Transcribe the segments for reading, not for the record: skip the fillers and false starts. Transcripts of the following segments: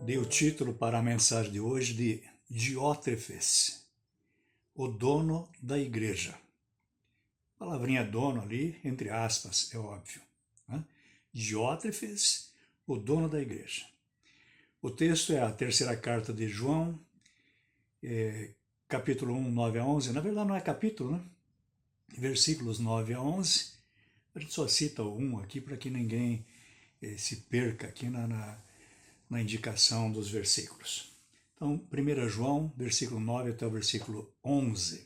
Dei o título para a mensagem de hoje de Diótrefes, o dono da igreja. Palavrinha dono ali, entre aspas, é óbvio. Né? Diótrefes, o dono da igreja. O texto é a terceira carta de João, capítulo 1, 9 a 11. Na verdade não é capítulo, né? Versículos 9 a 11. A gente só cita o 1 aqui para que ninguém se perca aqui na indicação dos versículos. Então, 1 João, versículo 9 até o versículo 11.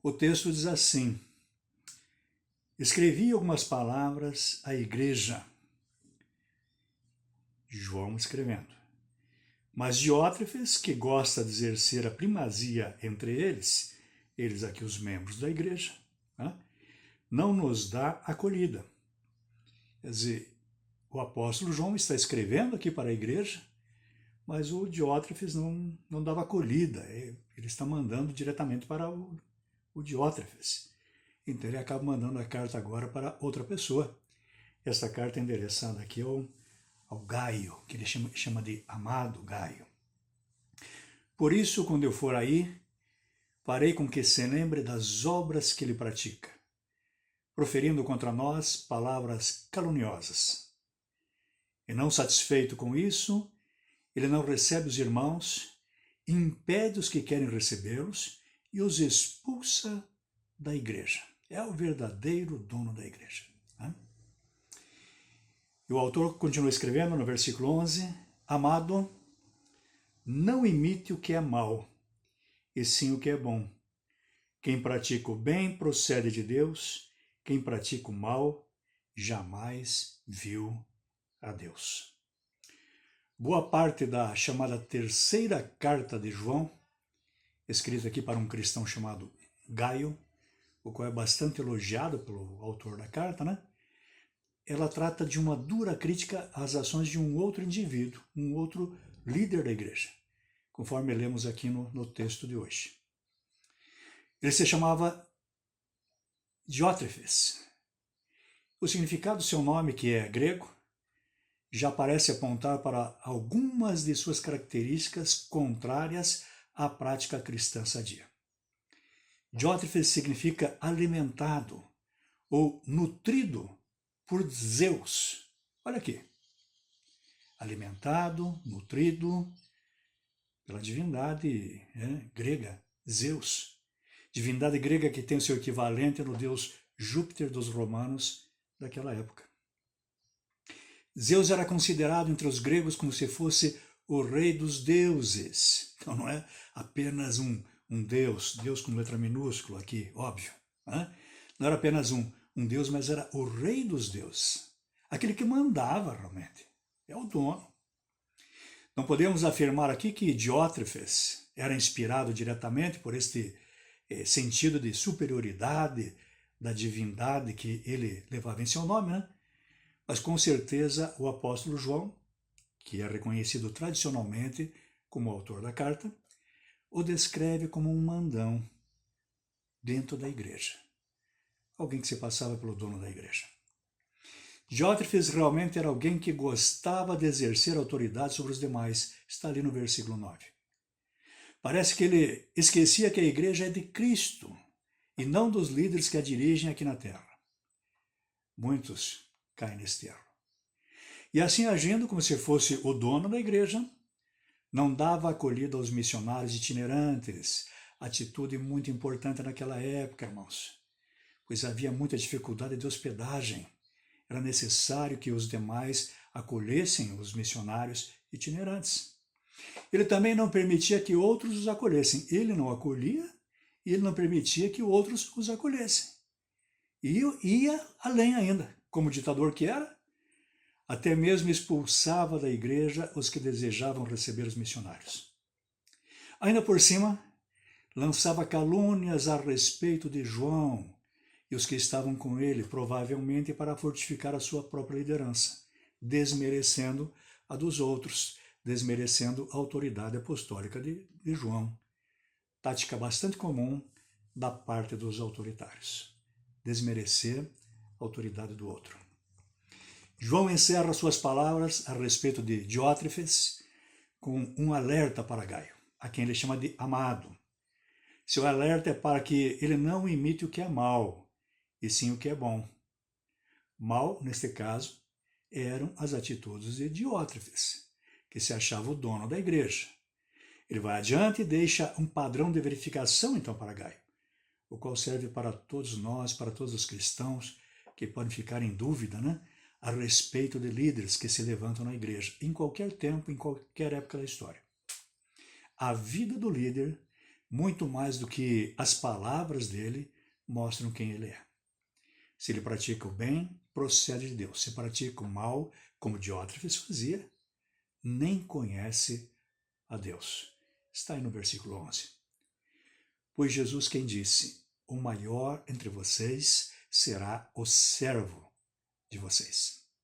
O texto diz assim: escrevi algumas palavras à igreja. João escrevendo. Mas Diótrefes, que gosta de exercer a primazia entre eles aqui os membros da igreja, né, não nos dá acolhida. Quer dizer, o apóstolo João está escrevendo aqui para a igreja, mas o Diótrefes não dava acolhida. Ele está mandando diretamente para o Diótrefes. Então ele acaba mandando a carta agora para outra pessoa. Esta carta é endereçada aqui ao Gaio, que ele chama de amado Gaio. Por isso, quando eu for aí, farei com que se lembre das obras que ele pratica, proferindo contra nós palavras caluniosas. E não satisfeito com isso, ele não recebe os irmãos, impede os que querem recebê-los e os expulsa da igreja. É o verdadeiro dono da igreja. Né? E o autor continua escrevendo no versículo 11: amado, não imite o que é mal, e sim o que é bom. Quem pratica o bem procede de Deus, quem pratica o mal jamais viu a Deus. Boa parte da chamada terceira carta de João, escrita aqui para um cristão chamado Gaio, o qual é bastante elogiado pelo autor da carta, né? Ela trata de uma dura crítica às ações de um outro indivíduo, um outro líder da igreja, conforme lemos aqui no texto de hoje. Ele se chamava Diótrefes. O significado do seu nome, que é grego, já parece apontar para algumas de suas características contrárias à prática cristã sadia. Diótrefes significa alimentado ou nutrido por Zeus. Olha aqui. Alimentado, nutrido pela divindade grega, Zeus. Divindade grega que tem o seu equivalente no deus Júpiter dos romanos daquela época. Zeus era considerado entre os gregos como se fosse o rei dos deuses. Então não é apenas um deus, Deus com letra minúscula aqui, óbvio. Né? Não era apenas um deus, mas era o rei dos deuses. Aquele que mandava realmente. É o dono. Não podemos afirmar aqui que Diótrefes era inspirado diretamente por este sentido de superioridade da divindade que ele levava em seu nome, né? Mas com certeza o apóstolo João, que é reconhecido tradicionalmente como autor da carta, o descreve como um mandão dentro da igreja. Alguém que se passava pelo dono da igreja. Diótrefes realmente era alguém que gostava de exercer autoridade sobre os demais. Está ali no versículo 9. Parece que ele esquecia que a igreja é de Cristo e não dos líderes que a dirigem aqui na terra. Muitos caem nesse erro. E assim, agindo como se fosse o dono da igreja, não dava acolhida aos missionários itinerantes, atitude muito importante naquela época, irmãos, pois havia muita dificuldade de hospedagem. Era necessário que os demais acolhessem os missionários itinerantes. Ele também não permitia que outros os acolhessem. Ele não acolhia e ele não permitia que outros os acolhessem. E ia além ainda, como ditador que era, até mesmo expulsava da igreja os que desejavam receber os missionários. Ainda por cima, lançava calúnias a respeito de João e os que estavam com ele, provavelmente para fortificar a sua própria liderança, desmerecendo a dos outros, desmerecendo a autoridade apostólica de João. Tática bastante comum da parte dos autoritários. Desmerecer a autoridade do outro. João encerra suas palavras a respeito de Diótrefes, com um alerta para Gaio, a quem ele chama de amado. Seu alerta é para que ele não imite o que é mal, e sim o que é bom. Mal, neste caso, eram as atitudes de Diótrefes, que se achava o dono da igreja. Ele vai adiante e deixa um padrão de verificação, então, para Gaio, o qual serve para todos nós, para todos os cristãos que podem ficar em dúvida, a respeito de líderes que se levantam na igreja, em qualquer tempo, em qualquer época da história. A vida do líder, muito mais do que as palavras dele, mostram quem ele é. Se ele pratica o bem, procede de Deus. Se pratica o mal, como Diótrefes fazia, nem conhece a Deus. Está aí no versículo 11. Pois Jesus quem disse, o maior entre vocês será o servo de vocês.